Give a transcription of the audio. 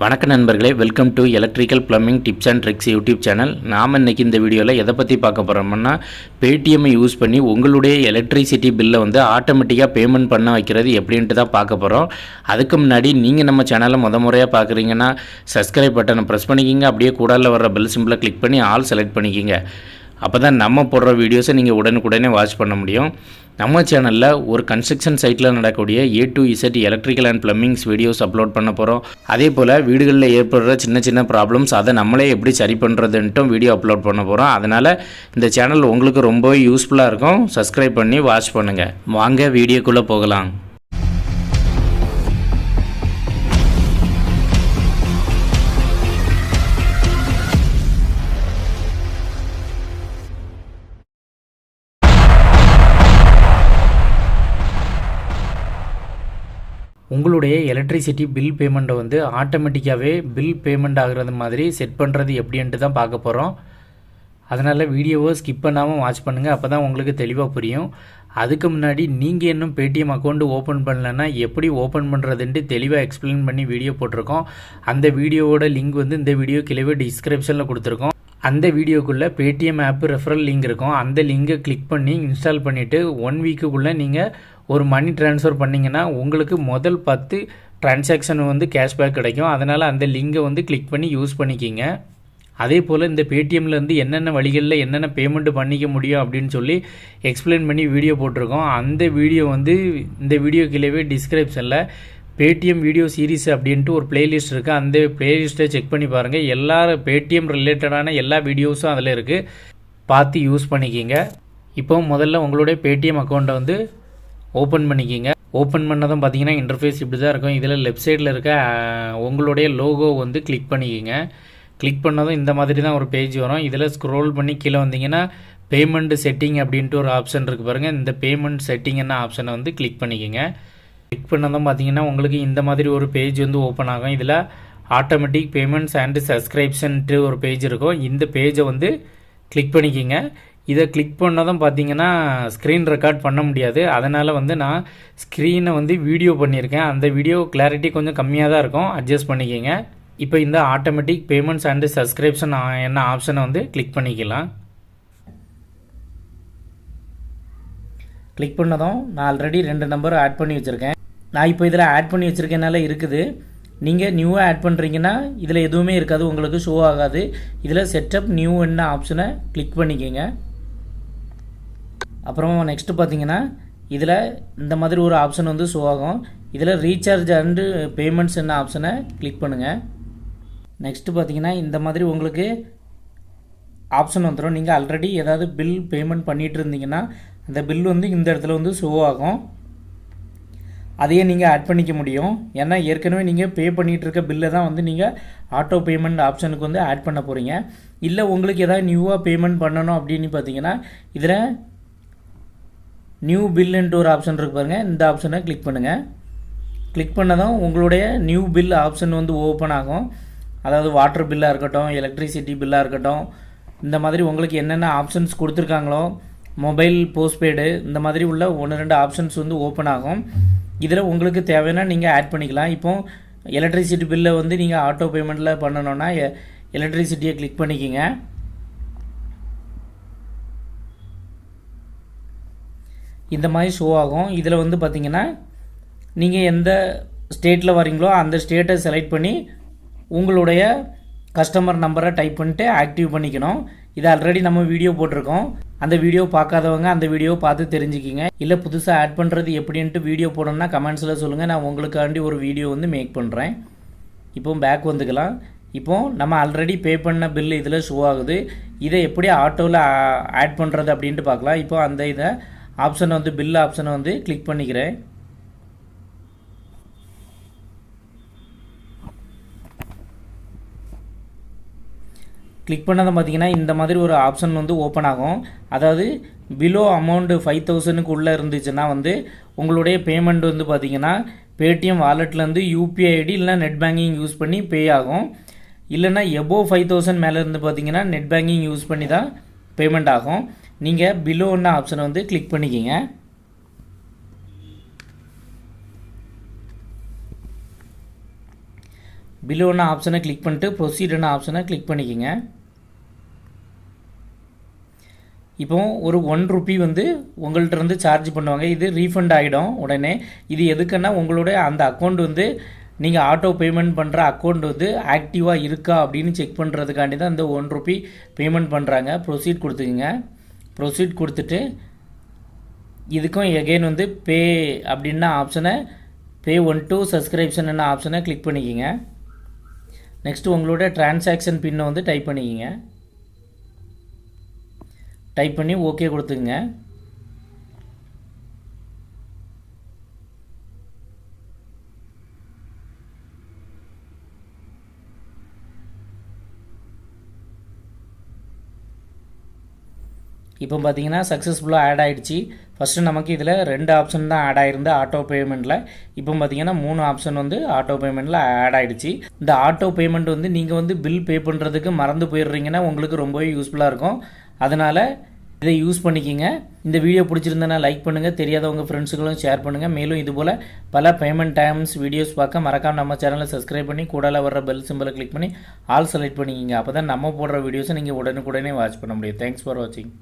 வணக்க நண்பர்களே, welcome to electrical plumbing tips and tricks YouTube channel. நாம் இன்றைக்கி இந்த வீடியோவில் எதை பற்றி பார்க்க போகிறோம்னா, பேடிஎம்மை யூஸ் பண்ணி உங்களுடைய எலக்ட்ரிசிட்டி பில்லை வந்து ஆட்டோமேட்டிக்காக பேமெண்ட் பண்ண வைக்கிறது எப்படின்ட்டு தான் பார்க்க போகிறோம். அதுக்கு முன்னாடி நீங்கள் நம்ம சேனலை முறையாக பார்க்குறீங்கன்னா சப்ஸ்கிரைப் பட்டனை ப்ரெஸ் பண்ணிக்கிங்க. அப்படியே கூடால வர்ற பெல் சிம்பிளை கிளிக் பண்ணி ஆல் செலக்ட் பண்ணிக்கிங்க. அப்போ தான் நம்ம போடுற வீடியோஸை நீங்கள் உடனுக்குடனே வாட்ச் பண்ண முடியும். நம்ம சேனலில் ஒரு கன்ஸ்ட்ரக்ஷன் சைட்டில் நடக்கக்கூடிய A to Z electrical and plumbings videos upload பண்ண போகிறோம். அதே போல் வீடுகளில் ஏற்படுற சின்ன சின்ன ப்ராப்ளம்ஸ் அதை நம்மளே எப்படி சரி பண்ணுறதுன்ட்டும் வீடியோ அப்லோட் பண்ண போகிறோம். அதனால் இந்த சேனல் உங்களுக்கு ரொம்ப யூஸ்ஃபுல்லாக இருக்கும். சப்ஸ்கிரைப் பண்ணி வாட்ச் பண்ணுங்கள். வாங்க வீடியோக்குள்ளே போகலாம். உங்களுடைய எலக்ட்ரிசிட்டி பில் பேமெண்ட்டை வந்து ஆட்டோமேட்டிக்காகவே பில் பேமெண்ட் ஆகிறது மாதிரி செட் பண்ணுறது எப்படின்ட்டு தான் பார்க்க போகிறோம். அதனால் வீடியோவை ஸ்கிப் பண்ணாமல் வாட்ச் பண்ணுங்கள். அப்போ தான் உங்களுக்கு தெளிவாக புரியும். அதுக்கு முன்னாடி நீங்கள் இன்னும் பேடிஎம் அக்கௌண்ட் ஓப்பன் பண்ணலைன்னா எப்படி ஓப்பன் பண்ணுறதுன்ட்டு தெளிவாக எக்ஸ்பிளைன் பண்ணி வீடியோ போட்டிருக்கோம். அந்த வீடியோவோட லிங்க் வந்து இந்த வீடியோ கீழே டிஸ்கிரிப்ஷனில் கொடுத்துருக்கோம். அந்த வீடியோக்குள்ளே பேடிஎம் ஆப் ரெஃபரல் லிங்க் இருக்கும். அந்த லிங்கை கிளிக் பண்ணி இன்ஸ்டால் பண்ணிவிட்டு 1 வீக்குக்குள்ளே நீங்கள் ஒரு மணி ட்ரான்ஸ்ஃபர் பண்ணிங்கன்னா உங்களுக்கு முதல் 10 டிரான்சாக்ஷன் வந்து கேஷ்பேக் கிடைக்கும். அதனால் அந்த லிங்கை வந்து கிளிக் பண்ணி யூஸ் பண்ணிக்கிங்க. அதே போல் இந்த பேடிஎம்லேருந்து என்னென்ன வழிகளில் என்னென்ன பேமெண்ட் பண்ணிக்க முடியும் அப்படின்னு சொல்லி எக்ஸ்பிளைன் பண்ணி வீடியோ போட்டிருக்கோம். அந்த வீடியோ வந்து இந்த வீடியோ கீழே டிஸ்கிரிப்ஷனில் பேடிஎம் வீடியோ சீரீஸ் அப்படின்ட்டு ஒரு பிளேலிஸ்ட் இருக்குது. அந்த பிளேலிஸ்ட்டை செக் பண்ணி பாருங்கள். எல்லா பேடிஎம் ரிலேட்டடான எல்லா வீடியோஸும் அதில் இருக்குது. பார்த்து யூஸ் பண்ணிக்கிங்க. இப்போ முதல்ல உங்களுடைய பேடிஎம் அக்கௌண்ட்டை வந்து ஓப்பன் பண்ணிக்கிங்க. ஓப்பன் பண்ணதும் பார்த்தீங்கன்னா இன்டர்ஃபேஸ் இப்படி தான் இருக்கும். இதில் லெஃப்ட் சைடில் இருக்க உங்களுடைய லோகோ வந்து கிளிக் பண்ணிக்கிங்க. கிளிக் பண்ணதும் இந்த மாதிரி தான் ஒரு பேஜ் வரும். இதில் ஸ்க்ரோல் பண்ணி கீழே வந்தீங்கன்னா பேமெண்ட் செட்டிங் அப்படின்ட்டு ஒரு ஆப்ஷன் இருக்குது பாருங்கள். இந்த பேமெண்ட் செட்டிங் என்ன ஆப்ஷனை வந்து கிளிக் பண்ணிக்கிங்க. கிளிக் பண்ணதும் பார்த்தீங்கன்னா உங்களுக்கு இந்த மாதிரி ஒரு பேஜ் வந்து ஓப்பன் ஆகும். இதில் ஆட்டோமேட்டிக் பேமெண்ட்ஸ் அண்ட் சப்ஸ்கிரிப்ஷன்ட்டு ஒரு பேஜ் இருக்கும். இந்த பேஜை வந்து கிளிக் பண்ணிக்கிங்க. இதை கிளிக் பண்ணதும் பார்த்தீங்கன்னா ஸ்க்ரீன் ரெக்கார்ட் பண்ண முடியாது. அதனால் வந்து நான் ஸ்க்ரீனை வந்து வீடியோ பண்ணியிருக்கேன். அந்த வீடியோ கிளாரிட்டி கொஞ்சம் கம்மியாக தான் இருக்கும். அட்ஜஸ்ட் பண்ணிக்கிங்க. இப்போ இந்த ஆட்டோமேட்டிக் பேமெண்ட்ஸ் அண்டு சப்ஸ்கிரிப்ஷன் என்ன ஆப்ஷனை வந்து கிளிக் பண்ணிக்கலாம். கிளிக் பண்ணதும் நான் ஆல்ரெடி 2 நம்பர் ஆட் பண்ணி வச்சுருக்கேன். நான் இப்போ இதில் ஆட் பண்ணி வச்சுருக்கனால இருக்குது. நீங்கள் நியூவாக ஆட் பண்ணுறீங்கன்னா இதில் எதுவுமே இருக்காது, உங்களுக்கு ஷோ ஆகாது. இதில் செட்டப் நியூ என்ன ஆப்ஷனை கிளிக் பண்ணிக்கோங்க. அப்புறம் நெக்ஸ்ட்டு பார்த்தீங்கன்னா இதில் இந்த மாதிரி ஒரு ஆப்ஷன் வந்து ஷோ ஆகும். இதில் ரீசார்ஜ் அண்டு பேமெண்ட்ஸ் என்ன ஆப்ஷனை கிளிக் பண்ணுங்கள். நெக்ஸ்ட்டு பார்த்தீங்கன்னா இந்த மாதிரி உங்களுக்கு ஆப்ஷன் வந்துடும். நீங்கள் ஆல்ரெடி ஏதாவது பில் பேமெண்ட் பண்ணிகிட்டு இருந்தீங்கன்னா அந்த பில் வந்து இந்த இடத்துல வந்து ஷோ ஆகும். அதையே நீங்கள் ஆட் பண்ணிக்க முடியும். ஏன்னா ஏற்கனவே நீங்கள் பே பண்ணிகிட்டு இருக்க பில்லை தான் வந்து நீங்கள் ஆட்டோ பேமெண்ட் ஆப்ஷனுக்கு வந்து ஆட் பண்ண போகிறீங்க. இல்லை உங்களுக்கு ஏதாவது நியூவாக பேமெண்ட் பண்ணணும் அப்படின்னு பார்த்தீங்கன்னா இதில் நியூ பில்லுன்ட்டு ஒரு ஆப்ஷன் இருக்கு பாருங்கள். இந்த ஆப்ஷனை கிளிக் பண்ணுங்கள். கிளிக் பண்ணதும் உங்களுடைய நியூ பில் ஆப்ஷன் வந்து ஓப்பன் ஆகும். அதாவது வாட்டர் பில்லாக இருக்கட்டும், எலக்ட்ரிசிட்டி பில்லாக இருக்கட்டும், இந்த மாதிரி உங்களுக்கு என்னென்ன ஆப்ஷன்ஸ் கொடுத்துருக்காங்களோ, மொபைல் போஸ்ட்பெய்டு, இந்த மாதிரி உள்ள 1-2 ஆப்ஷன்ஸ் வந்து ஓப்பன் ஆகும். இதில் உங்களுக்கு தேவைன்னா நீங்கள் ஆட் பண்ணிக்கலாம். இப்போது எலக்ட்ரிசிட்டி பில்லை வந்து நீங்கள் ஆட்டோ பேமெண்ட்டில் பண்ணணுன்னா எலக்ட்ரிசிட்டியை கிளிக் பண்ணிக்கிங்க. இந்த மாதிரி ஷோ ஆகும். இதில் வந்து பார்த்திங்கன்னா நீங்கள் எந்த ஸ்டேட்டில் வரீங்களோ அந்த ஸ்டேட்டை செலக்ட் பண்ணி உங்களுடைய கஸ்டமர் நம்பரை டைப் பண்ணிட்டு ஆக்டிவ் பண்ணிக்கணும். இது ஆல்ரெடி நம்ம வீடியோ போட்டிருக்கோம். அந்த வீடியோ பார்க்காதவங்க அந்த வீடியோ பார்த்து தெரிஞ்சுக்கிங்க. இல்லை புதுசாக ஆட் பண்ணுறது எப்படின்ட்டு வீடியோ போடணும்னா கமெண்ட்ஸில் சொல்லுங்கள். நான் உங்களுக்காண்டி ஒரு வீடியோ வந்து மேக் பண்ணுறேன். இப்போ பேக் வந்துக்கலாம். இப்போது நம்ம ஆல்ரெடி பே பண்ண பில் இதில் ஷோ ஆகுது. இதை எப்படி ஆட்டோவில் ஆட் பண்ணுறது அப்படின்ட்டு பார்க்கலாம். இப்போ அந்த இதை ஆப்ஷனை வந்து பில் ஆப்ஷனை வந்து கிளிக் பண்ணிக்கிறேன். கிளிக் பண்ணதை பார்த்தீங்கன்னா இந்த மாதிரி ஒரு ஆப்ஷன் வந்து ஓப்பன் ஆகும். அதாவது பிலோ அமௌண்ட் 5000க்கு உள்ளே இருந்துச்சுன்னா வந்து உங்களுடைய பேமெண்ட் வந்து பார்த்தீங்கன்னா பேடிஎம் வாலெட்லேருந்து யூபிஐ ஐடி இல்லைனா நெட் பேங்கிங் யூஸ் பண்ணி பே ஆகும். இல்லைனா எபோவ் 5000 மேலே இருந்து பார்த்தீங்கன்னா நெட் பேங்கிங் யூஸ் பண்ணி தான் பேமெண்ட் ஆகும். நீங்கள் பிலோன்னு ஆப்ஷனை வந்து கிளிக் பண்ணிக்கிங்க. பிலோன ஆப்ஷனை கிளிக் பண்ணிட்டு ப்ரொசீடுன்னு ஆப்ஷனை கிளிக் பண்ணிக்கோங்க. இப்போ ஒரு ₹1 வந்து உங்கள்கிட்ட இருந்து சார்ஜ் பண்ணுவாங்க. இது ரீஃபண்ட் ஆகிடும் உடனே. இது எதுக்குன்னா உங்களுடைய அந்த அக்கௌண்ட் வந்து நீங்கள் ஆட்டோ பேமெண்ட் பண்ணுற அக்கௌண்ட் வந்து ஆக்டிவாக இருக்கா அப்படின்னு செக் பண்ணுறதுக்காண்டி தான் இந்த ₹1 பேமெண்ட் பண்ணுறாங்க. ப்ரொசீட் கொடுத்துக்குங்க. ப்ரொசீட் கொடுத்துட்டு இதுக்கும் எகெயின் வந்து பே அப்படின்னா ஆப்ஷனை பே 1 to சப்ஸ்கிரிப்ஷன் என்ன ஆப்ஷனை கிளிக் பண்ணிக்கிங்க. நெக்ஸ்ட்டு உங்களோட டிரான்சாக்ஷன் பின்னை வந்து டைப் பண்ணிக்கிங்க. டைப் பண்ணி ஓகே கொடுத்துங்க. இப்போ பார்த்தீங்கன்னா சக்ஸஸ்ஃபுல்லாக ஆட் ஆகிடுச்சு. ஃபஸ்ட்டு நமக்கு இதில் 2 ஆப்ஷன் தான் ஆட் ஆகிருந்து ஆட்டோ பேமெண்ட்டில். இப்போ பார்த்தீங்கன்னா 3 ஆப்ஷன் வந்து ஆட்டோ பேமெண்ட்டில் ஆட் ஆகிடுச்சு. இந்த ஆட்டோ பேமெண்ட் வந்து நீங்கள் வந்து பில் பே பண்ணுறதுக்கு மறந்து போயிடுறீங்கன்னா உங்களுக்கு ரொம்பவே யூஸ்ஃபுல்லாக இருக்கும். அதனால் இதை யூஸ் பண்ணிக்கிங்க. இந்த வீடியோ பிடிச்சிருந்தனா லைக் பண்ணுங்கள், தெரியாதவங்க ஃப்ரெண்ட்ஸுகளும் ஷேர் பண்ணுங்கள். மேலும் இதுபோல் பல பேமெண்ட் டைம்ஸ் வீடியோஸ் பார்க்க மறக்காமல் நம்ம சேனலை சப்ஸ்கிரைப் பண்ணி கூடல வர்ற பெல் சிம்பிளை கிளிக் பண்ணி ஆல் செலக்ட் பண்ணிக்கிங்க. அப்போ தான் நம்ம போடுற வீடியோஸை நீங்கள் உடனுக்குடனே வாட்ச் பண்ண முடியும். தேங்க்ஸ் ஃபார் வாட்சிங்.